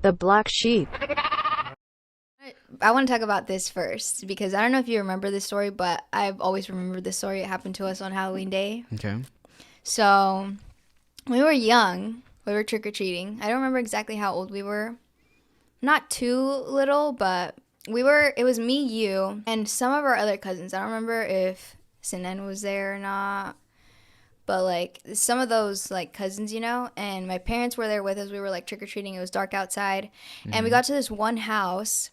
The black sheep. I want to talk about this first because I don't know if you remember this story, but I've always remembered this story. It happened to us on Halloween Day. Okay. So we were young. We were trick-or-treating. I don't remember exactly how old we were. Not too little, but it was me, you, and some of our other cousins. I don't remember if Sinan was there or not. But, like, some of those, like, cousins, you know, and my parents were there with us. We were, like, trick-or-treating. It was dark outside. Mm-hmm. And we got to this one house,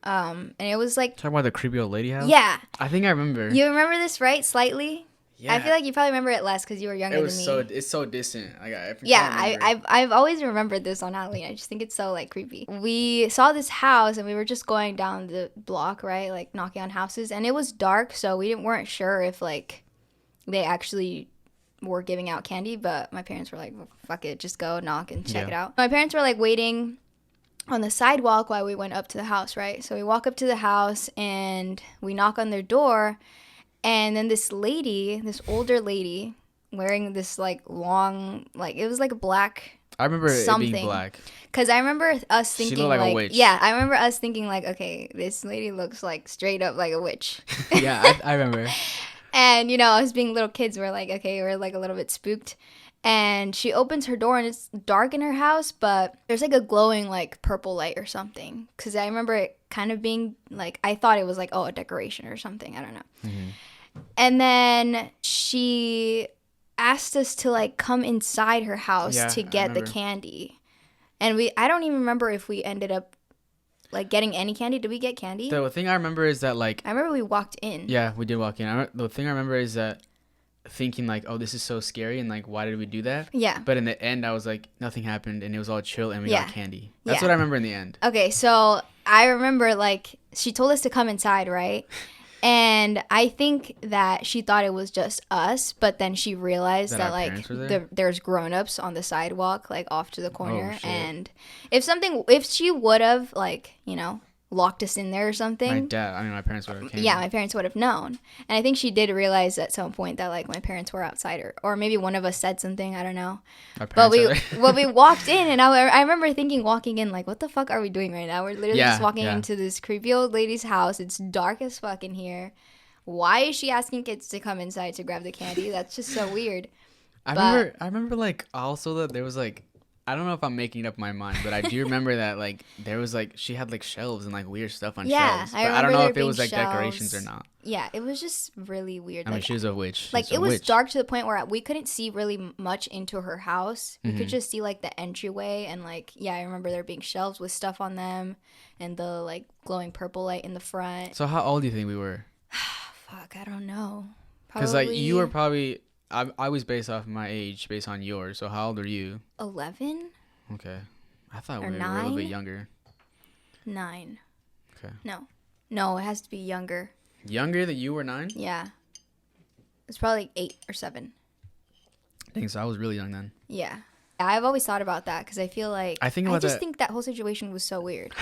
and it was, like... Talking about the creepy old lady house? Yeah. I think I remember. You remember this, right? Slightly? Yeah. I feel like you probably remember it less because you were younger than me. It's so distant. I've always remembered this on Halloween. I just think it's so, like, creepy. We saw this house, and we were just going down the block, right? Like, knocking on houses. And it was dark, so we weren't sure if, like, they actually... were giving out candy, but my parents were like, well, fuck it, just go knock and check it out. My parents were like waiting on the sidewalk while we went up to the house, right? So we walk up to the house and we knock on their door, and then this older lady wearing this like long, like it was like a black I remember something. It being black. Because I remember us thinking she looked like a witch. Yeah, I remember us thinking like, okay, this lady looks like straight up like a witch. Yeah, I remember. And, you know, us being little kids, we're like, okay, we're like a little bit spooked. And she opens her door and it's dark in her house, but there's like a glowing like purple light or something. Because I remember it kind of being like, I thought it was like, oh, a decoration or something. I don't know. Mm-hmm. And then she asked us to like come inside her house to get the candy. And I don't even remember if we ended up like getting any candy. Did we get candy? The thing I remember is that like... I remember we walked in. Yeah, we did walk in. The thing I remember is that thinking like, oh, this is so scary and like, why did we do that? Yeah. But in the end, I was like, nothing happened and it was all chill and we got candy. That's what I remember in the end. Okay, so I remember like she told us to come inside, right? And I think that she thought it was just us, but then she realized that like there's grown-ups on the sidewalk, like off to the corner. Oh, and if she would have like, you know, locked us in there or something. My parents would have came. Yeah, my parents would have known. And I think she did realize at some point that like my parents were outside, or maybe one of us said something, I don't know. But we walked in, and I remember thinking walking in like, what the fuck are we doing right now? We're literally just walking into this creepy old lady's house. It's dark as fuck in here. Why is she asking kids to come inside to grab the candy? That's just so weird. I remember like also that there was like, I don't know if I'm making up my mind, but I do remember that like there was like she had like shelves and like weird stuff on shelves. But I don't know if it was like decorations or not. Yeah, it was just really weird. I mean, she was a witch. Like it was dark to the point where we couldn't see really much into her house. We could just see like the entryway and like I remember there being shelves with stuff on them and the like glowing purple light in the front. So how old do you think we were? Fuck, I don't know. Because like you were probably. I was based off my age, based on yours. So how old are you? 11. Okay. I thought we were 9? a little bit younger. 9. Okay. No, it has to be younger. Younger than you were 9? Yeah. It's probably like 8 or 7. Dang, so I was really young then. Yeah. I've always thought about that because I feel like... I think that whole situation was so weird.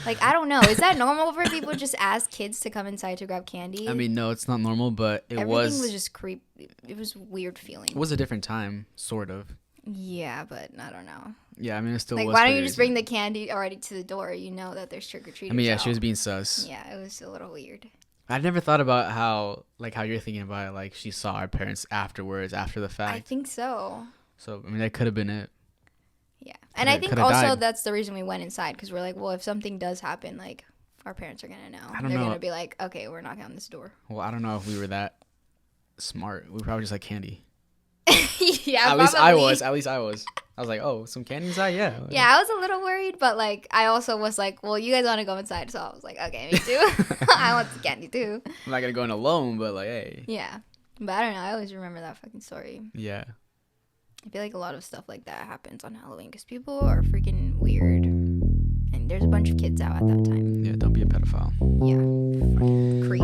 Like, I don't know. Is that normal for people to just ask kids to come inside to grab candy? I mean, no, it's not normal, but Everything was just creepy. It was a weird feeling. It was a different time, sort of. Yeah, but I don't know. Yeah, I mean, it still like, was. Why don't you just bring the candy already to the door? You know that there's trick-or-treaters. I mean, yeah, she was being sus. Yeah, it was a little weird. I never thought about how you're thinking about it. Like, she saw our parents afterwards, after the fact. I think so. So, I mean, that could have been it. Yeah. And I think also that's the reason we went inside, because we're like, well, if something does happen, like, our parents are going to know. They're going to be like, okay, we're knocking on this door. Well, I don't know if we were that smart. We were probably just like candy. Yeah, At least I was. I was like, oh, some candy inside? Yeah. Yeah, I was a little worried, but, like, I also was like, well, you guys want to go inside. So I was like, okay, me too. I want the candy too. I'm not going to go in alone, but, like, hey. Yeah. But I don't know. I always remember that fucking story. Yeah. I feel like a lot of stuff like that happens on Halloween because people are freaking weird. And there's a bunch of kids out at that time. Yeah, don't be a pedophile. Yeah. Fucking creep.